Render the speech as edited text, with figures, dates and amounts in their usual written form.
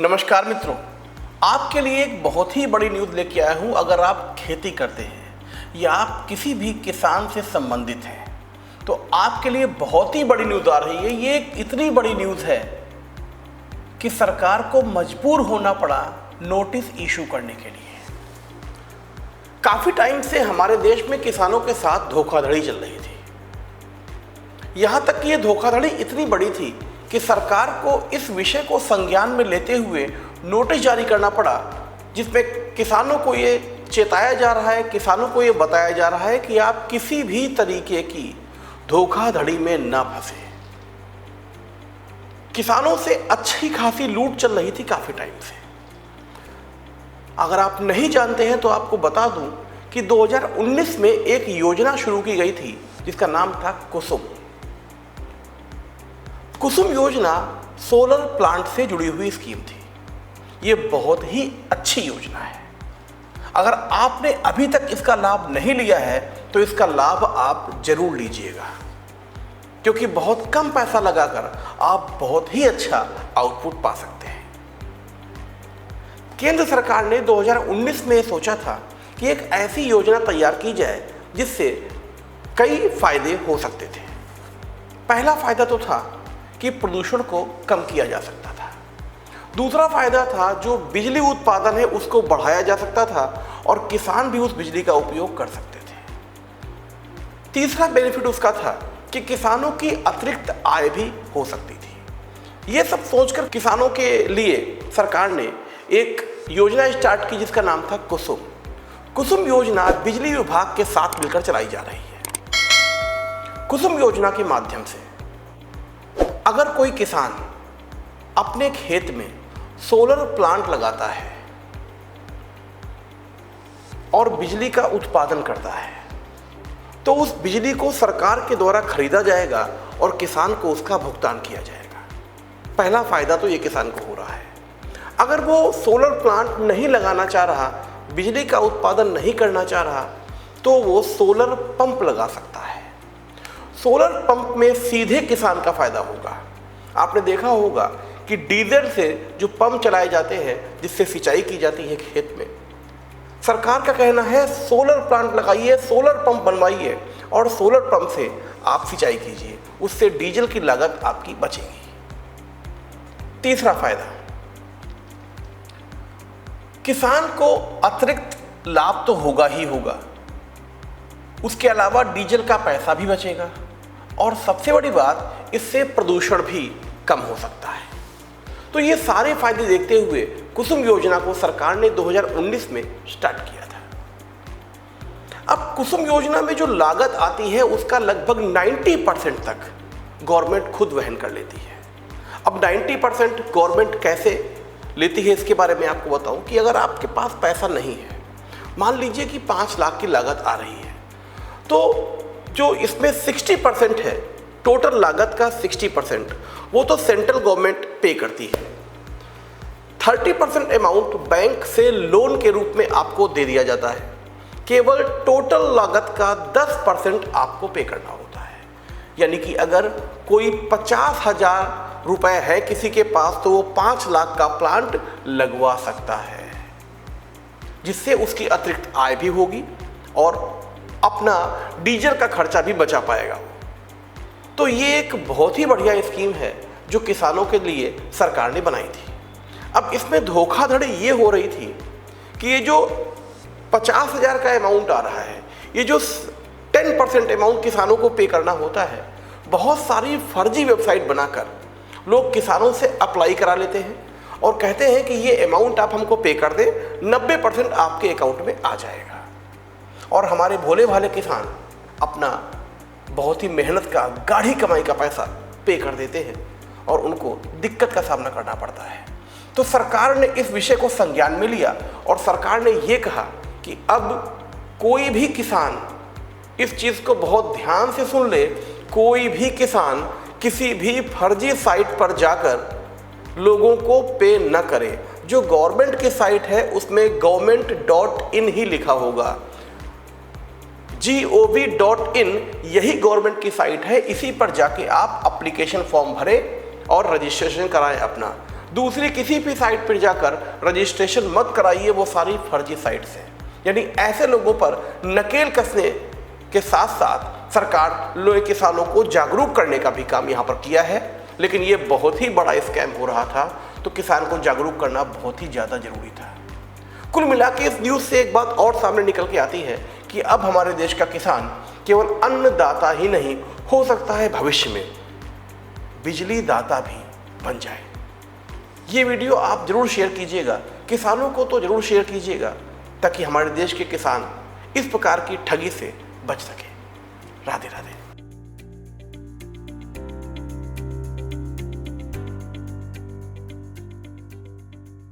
नमस्कार मित्रों, आपके लिए एक बहुत ही बड़ी न्यूज़ लेके आया हूँ। अगर आप खेती करते हैं या आप किसी भी किसान से संबंधित हैं तो आपके लिए बहुत ही बड़ी न्यूज़ आ रही है। ये एक इतनी बड़ी न्यूज़ है कि सरकार को मजबूर होना पड़ा नोटिस इशू करने के लिए। काफ़ी टाइम से हमारे देश में किसानों के साथ धोखाधड़ी चल रही थी। यहाँ तक कि ये धोखाधड़ी इतनी बड़ी थी कि सरकार को इस विषय को संज्ञान में लेते हुए नोटिस जारी करना पड़ा, जिसमें किसानों को ये चेताया जा रहा है, किसानों को ये बताया जा रहा है कि आप किसी भी तरीके की धोखाधड़ी में ना फंसे। किसानों से अच्छी खासी लूट चल रही थी काफ़ी टाइम से। अगर आप नहीं जानते हैं तो आपको बता दूं कि 2019 में एक योजना शुरू की गई थी जिसका नाम था कुसुम। कुसुम योजना सोलर प्लांट से जुड़ी हुई स्कीम थी। ये बहुत ही अच्छी योजना है। अगर आपने अभी तक इसका लाभ नहीं लिया है तो इसका लाभ आप जरूर लीजिएगा, क्योंकि बहुत कम पैसा लगाकर आप बहुत ही अच्छा आउटपुट पा सकते हैं। केंद्र सरकार ने 2019 में सोचा था कि एक ऐसी योजना तैयार की जाए जिससे कई फायदे हो सकते थे। पहला फायदा तो था कि प्रदूषण को कम किया जा सकता था। दूसरा फायदा था जो बिजली उत्पादन है उसको बढ़ाया जा सकता था और किसान भी उस बिजली का उपयोग कर सकते थे। तीसरा बेनिफिट उसका था कि किसानों की अतिरिक्त आय भी हो सकती थी। ये सब सोचकर किसानों के लिए सरकार ने एक योजना स्टार्ट की जिसका नाम था कुसुम। कुसुम योजना बिजली विभाग के साथ मिलकर चलाई जा रही है। कुसुम योजना के माध्यम से अगर कोई किसान अपने खेत में सोलर प्लांट लगाता है और बिजली का उत्पादन करता है तो उस बिजली को सरकार के द्वारा खरीदा जाएगा और किसान को उसका भुगतान किया जाएगा। पहला फायदा तो ये किसान को हो रहा है। अगर वो सोलर प्लांट नहीं लगाना चाह रहा, बिजली का उत्पादन नहीं करना चाह रहा, तो वो सोलर पंप लगा सकता है। सोलर पंप में सीधे किसान का फायदा होगा। आपने देखा होगा कि डीजल से जो पंप चलाए जाते हैं जिससे सिंचाई की जाती है खेत में, सरकार का कहना है सोलर प्लांट लगाइए, सोलर पंप बनवाइए और सोलर पंप से आप सिंचाई कीजिए, उससे डीजल की लागत आपकी बचेगी। तीसरा फायदा, किसान को अतिरिक्त लाभ तो होगा ही होगा, उसके अलावा डीजल का पैसा भी बचेगा और सबसे बड़ी बात, इससे प्रदूषण भी कम हो सकता है। तो ये सारे फायदे देखते हुए कुसुम योजना को सरकार ने 2019 में स्टार्ट किया था। अब कुसुम योजना में जो लागत आती है उसका लगभग 90% तक गवर्नमेंट खुद वहन कर लेती है। अब 90% गवर्नमेंट कैसे लेती है इसके बारे में आपको बताऊं कि अगर आपके पास पैसा नहीं है, मान लीजिए कि 5 लाख की लागत आ रही है, तो जो इसमें 60% है, टोटल लागत का 60% वो तो सेंट्रल गवर्नमेंट पे करती है। 30% अमाउंट बैंक से लोन के रूप में आपको दे दिया जाता है। केवल टोटल लागत का 10% आपको पे करना होता है। यानी कि अगर कोई 50,000 रुपए है किसी के पास तो वो 5 लाख का प्लांट लगवा सकता है, जिससे उसकी अतिरिक्त आय भी होगी और अपना डीजल का खर्चा भी बचा पाएगा। तो ये एक बहुत ही बढ़िया स्कीम है जो किसानों के लिए सरकार ने बनाई थी। अब इसमें धोखाधड़ी ये हो रही थी कि ये जो 50,000 का अमाउंट आ रहा है, ये जो 10% अमाउंट किसानों को पे करना होता है, बहुत सारी फर्जी वेबसाइट बनाकर लोग किसानों से अप्लाई करा लेते हैं और कहते हैं कि ये अमाउंट आप हमको पे कर दें, 90% आपके अकाउंट में आ जाएगा। और हमारे भोले भाले किसान अपना बहुत ही मेहनत का, गाढ़ी कमाई का पैसा पे कर देते हैं और उनको दिक्कत का सामना करना पड़ता है। तो सरकार ने इस विषय को संज्ञान में लिया और सरकार ने ये कहा कि अब कोई भी किसान, इस चीज़ को बहुत ध्यान से सुन ले, कोई भी किसान किसी भी फर्जी साइट पर जाकर लोगों को पे न करे। जो गवर्नमेंट की साइट है उसमें government.in ही लिखा होगा, gov.in यही गवर्नमेंट की साइट है। इसी पर जाके आप एप्लीकेशन फॉर्म भरें और रजिस्ट्रेशन कराएं अपना। दूसरी किसी भी साइट पर जाकर रजिस्ट्रेशन मत कराइए, वो सारी फर्जी साइट्स हैं। यानी ऐसे लोगों पर नकेल कसने के साथ साथ सरकार लोग किसानों को जागरूक करने का भी काम यहाँ पर किया है, लेकिन ये बहुत ही बड़ा स्कैम हो रहा था, तो किसान को जागरूक करना बहुत ही ज़्यादा जरूरी था। कुल मिला के इस न्यूज़ से एक बात और सामने निकल के आती है कि अब हमारे देश का किसान केवल अन्नदाता ही नहीं, हो सकता है भविष्य में बिजली दाता भी बन जाए। ये वीडियो आप जरूर शेयर कीजिएगा, किसानों को तो जरूर शेयर कीजिएगा, ताकि हमारे देश के किसान इस प्रकार की ठगी से बच सके। राधे राधे।